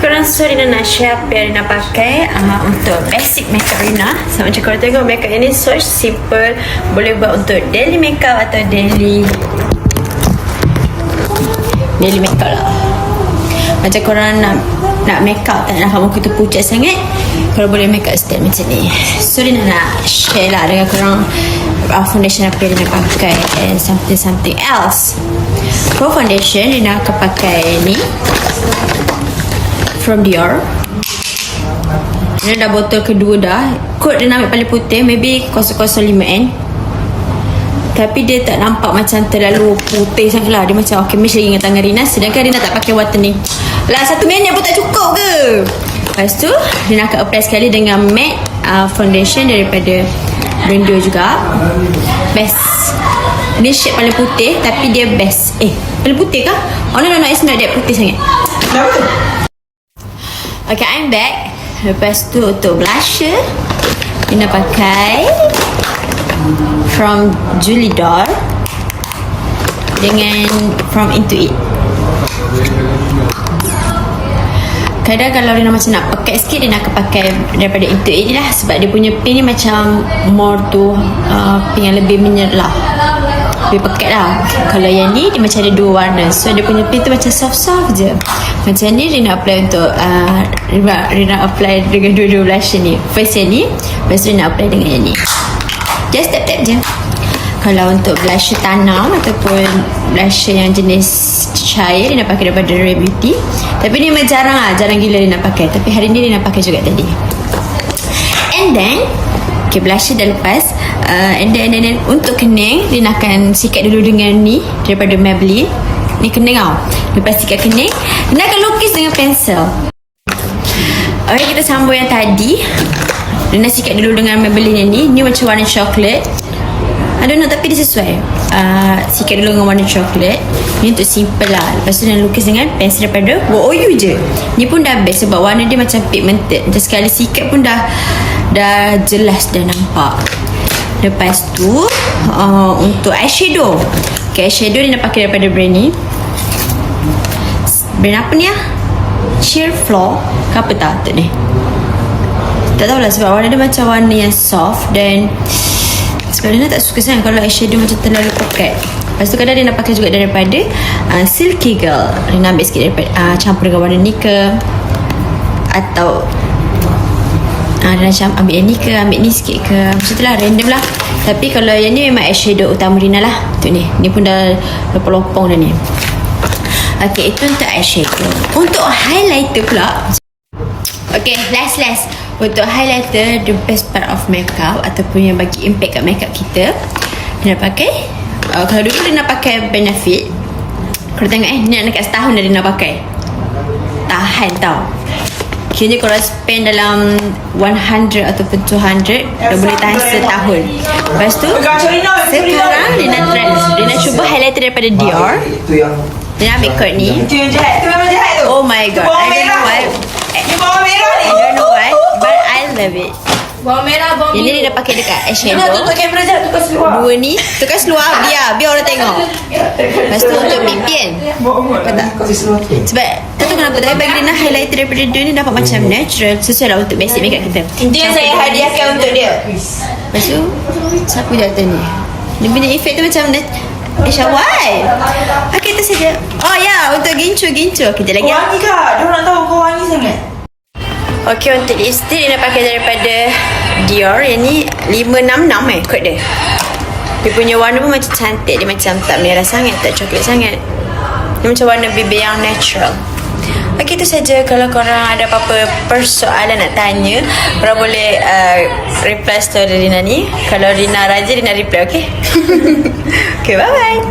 Korang Rina nak share apa yang Rina pakai untuk basic makeup Rina. So macam korang tengok, makeup ini so simple. Boleh buat untuk daily makeup atau daily makeup lah. Macam korang nak makeup, tak nak muka tu pucat sangat, korang boleh makeup style macam ni. So Rina nak share lah dengan korang foundation apa yang Rina pakai and something else. For foundation, Rina akan pakai ni from Dior. Ini dah botol kedua dah. Kod dia ambil paling putih, maybe 005N. Tapi dia tak nampak macam terlalu putih sangat lah. Dia macam okay, match lagi dengan tangan Rina. Sedangkan Rina tak pakai whitening. Lah 1 minit pun tak cukup ke? Lepas tu Rina akan apply sekali dengan matte foundation daripada brand Dior juga. Best. Ni shade paling putih tapi dia best. Paling putih kah? Oh no, it's not that putih sangat. Kenapa? Okay, I'm back. Lepas tu untuk blusher, Rina pakai from Julie Doll dengan from Into It. Kadang kalau Rina macam nak pakai sikit, Rina akan pakai daripada Into It ni lah. Sebab dia punya pink ni macam more tu pink yang lebih menyerlah, lebih pekat lah. Kalau yang ni dia macam ada dua warna, so dia punya pink tu macam soft je. Macam ni Rina apply untuk Rina apply dengan dua-dua blusher ni. First yang ni, lepas tu Rina apply dengan yang ni. Just tap-tap je. Kalau untuk blusher tanam ataupun blusher yang jenis cair, Rina pakai daripada Rare Beauty. Tapi ni memang jarang gila Rina pakai. Tapi hari ni Rina pakai juga tadi. And then okay, blusher dah lepas. And then untuk kening, Rina akan sikat dulu dengan ni daripada Maybelline. Ni kening tau. Lepas sikat kening, Rina akan lukis dengan pensel. Okay, kita sambung yang tadi. Rina sikat dulu dengan Maybelline yang ni. Ni macam warna coklat. I don't know, tapi dia sesuai. Sikat dulu dengan warna coklat. Ni untuk simple lah. Lepas tu Rina lukis dengan pensel daripada WOU je. Ni pun dah best sebab warna dia macam pigmented. Macam sekali sikat pun dah jelas, dah nampak. Lepas tu untuk eyeshadow. Okay, eyeshadow Rina pakai daripada brand ni. Brand apa ni lah? Sheer Floor ke apa tak ni? Tak tahulah sebab warna dia macam warna yang soft. Dan sebab Rina tak suka sangat kalau eyeshadow macam terlalu pekat. Lepas tu kadang Rina pakai juga daripada Silky Girl. Rina ambil sikit daripada campur dengan warna ni ke, atau Rina ambil yang ni ke, ambil ni sikit ke, macam tu lah, random lah. Tapi kalau yang ni memang eyeshadow utama Rina lah. Untuk ni pun dah lopong-lopong dah ni. Okay, itu untuk eyeshadow. Untuk highlighter pula. Okay, last untuk highlighter, the best part of makeup ataupun yang bagi impact kat makeup kita, Rina pakai kalau dulu Rina pakai Benefit. Kalau tengok ni nak dekat setahun dah Rina pakai. Tahan tau. Kira korang spend dalam 100 ataupun 200 dah boleh tahan setahun. Lepas tu sekarang Rina cuba highlighter daripada Dior. Rina ambil kod ni. Itu yang jahat. Itu memang jahat tu. Oh my god, I don't know why. Ni bawang merah ni. I don't know why, but I love it. Bawang merah, bawang Ini dia dah pakai dekat eyeshadow. Rina tutup kamera je, tukar seluar. Dua ni tukar seluar, biar orang tengok. Lepas tu untuk pipian. Nampak tak? Sebab tak tahu kenapa, tapi bagi Rina highlighter daripada dia ni dapat macam natural. Sesuai lah untuk basic makeup kita. Itu yang saya hadiahkan untuk dia. Lepas tu siapa jatuh ni? Dia punya efek tu macam why? Okay, itu saja. Oh ya, untuk gincu. Kejap lagi. Wangi kak? Dia nak tahu kau wangi sangat. Okay, untuk lipstick Rina pakai daripada Dior. Yang ni 566 kod dia. Dia punya warna pun macam cantik. Dia macam tak merah sangat, tak coklat sangat. Dia macam warna bibir yang natural. Okay, itu saja. Kalau korang ada apa-apa persoalan nak tanya, korang boleh reply story Rina ni. Kalau Rina rajin, Rina reply, okay? Okay, bye-bye.